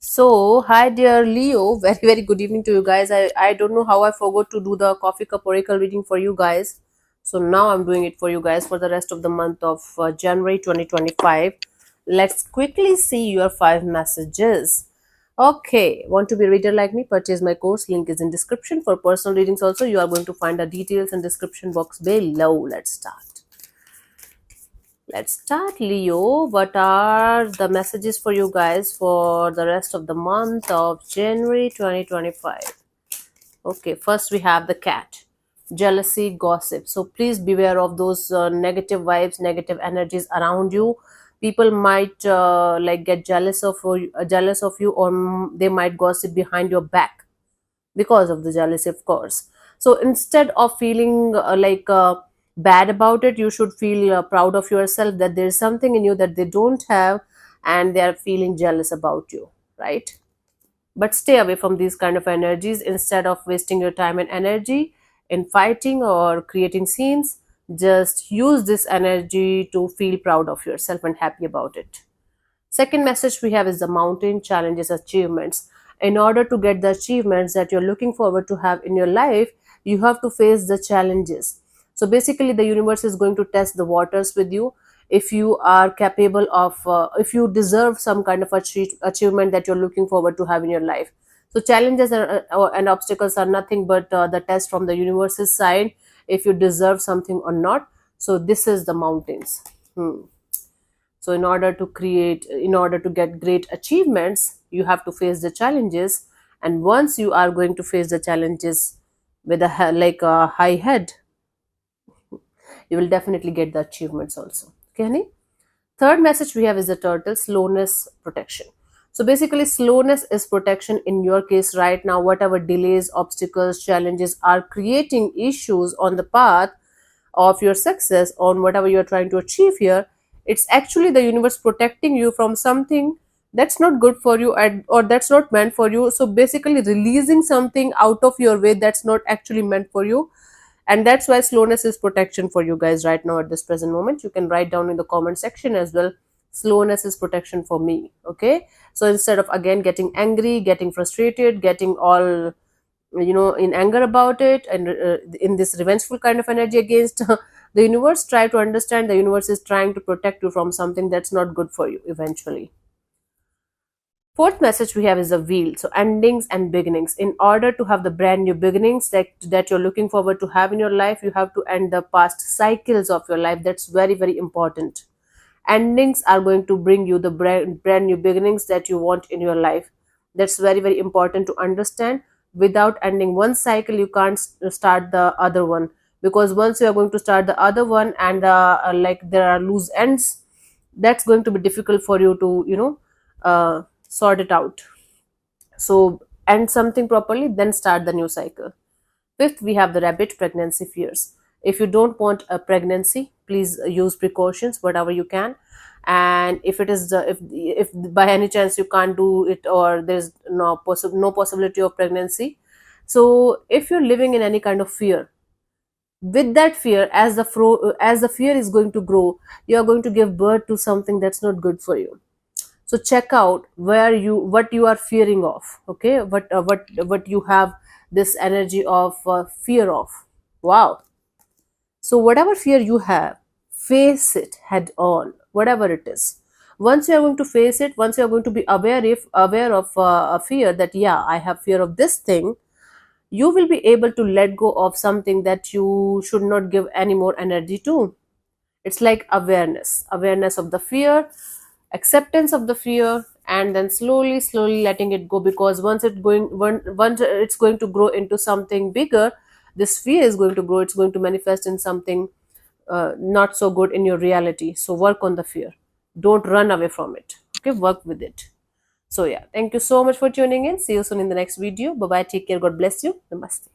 So, hi dear Leo, very good evening to you guys. I don't know how I forgot to do the coffee cup oracle reading for you guys. So now I'm doing it for you guys for the rest of the month of January 2025. Let's quickly see your 5 messages. Okay, want to be a reader like me? Purchase my course. Link is in description. For personal readings also, you are going to find the details in description box below. Let's start. Let's start, Leo. What are the messages for you guys for the rest of the month of January 2025? Okay, first we have the cat. Jealousy, gossip. So please beware of those negative vibes, negative energies around you. People might like get jealous of you, or they might gossip behind your back because of the jealousy, of course. So instead of feeling bad about it, you should feel proud of yourself that there's something in you that they don't have, and they are feeling jealous about you, right? But stay away from these kind of energies. Instead of wasting your time and energy in fighting or creating scenes, just use this energy to feel proud of yourself and happy about it. Second message we have is the mountain challenges achievements. In order to get the achievements that you're looking forward to have in your life, you have to face the challenges. So basically, the universe is going to test the waters with you. If you are capable of, if you deserve some kind of achievement that you're looking forward to have in your life. So challenges and obstacles are nothing but the test from the universe's side if you deserve something or not. So this is the mountains. So in order to get great achievements, you have to face the challenges. And once you are going to face the challenges with a high head, you will definitely get the achievements also. Okay, honey? Third message we have is the turtle, slowness, protection. So basically, slowness is protection in your case right now. Whatever delays, obstacles, challenges are creating issues on the path of your success, on whatever you're trying to achieve here, it's actually the universe protecting you from something that's not good for you, or that's not meant for you. So basically, releasing something out of your way that's not actually meant for you. And that's why slowness is protection for you guys right now at this present moment. You can write down in the comment section as well, slowness is protection for me. Okay, so instead of again getting angry, getting frustrated, getting all in anger about it, and in this revengeful kind of energy against the universe, try to understand the universe is trying to protect you from something that's not good for you eventually. Fourth message we have is a wheel. So endings and beginnings. In order to have the brand new beginnings that you're looking forward to have in your life, you have to end the past cycles of your life. That's very important. Endings are going to bring you the brand new beginnings that you want in your life. That's very important to understand. Without ending one cycle, you can't start the other one, because once you are going to start the other one and there are loose ends, that's going to be difficult for you to sort it out. So end something properly, then start the new cycle. Fifth, we have the rabbit, pregnancy fears. If you don't want a pregnancy, please use precautions whatever you can. And if it is if by any chance you can't do it, or there's no possibility of pregnancy, so if you're living in any kind of fear, with that fear, as the fear is going to grow, you are going to give birth to something that's not good for you. So check out what you are fearing of. Okay, what you have this energy of fear of. Wow. So whatever fear you have, face it head on, whatever it is. Once you are going to face it, once you are going to be aware of a fear, that yeah, I have fear of this thing, you will be able to let go of something that you should not give any more energy to. It's like awareness of the fear, acceptance of the fear, and then slowly letting it go. Because once it's going to grow into something bigger, this fear is going to grow, it's going to manifest in something not so good in your reality. So work on the fear, don't run away from it. Okay, work with it. So yeah, thank you so much for tuning in. See you soon in the next video. Bye bye, take care, God bless you, namaste.